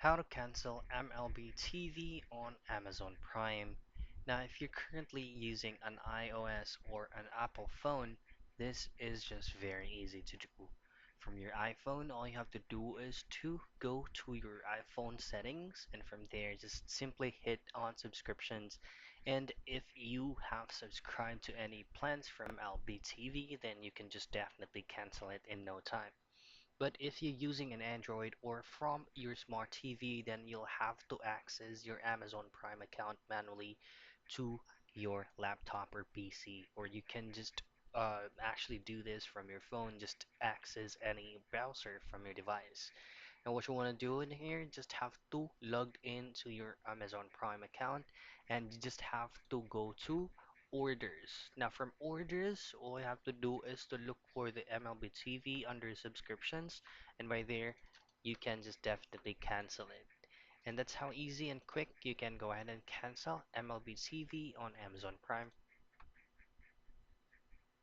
How to cancel MLB TV on Amazon Prime. Now, if you're currently using an iOS or an Apple phone, this is just very easy to do. From your iPhone, all you have to do is to go to your iPhone settings, and from there, just simply hit on subscriptions. And if you have subscribed to any plans from LB TV, then you can just definitely cancel it in no time. But if you're using an Android or from your smart TV, then you'll have to access your Amazon Prime account manually to your laptop or PC, or you can just actually do this from your phone, just access any browser from your device. And what you want to do in here, just have to log into your Amazon Prime account and you just have to go to orders. Now from orders, all you have to do is to look for the MLB TV under subscriptions, and by there you can just definitely cancel it. And that's how easy and quick you can go ahead and cancel MLB TV on Amazon Prime.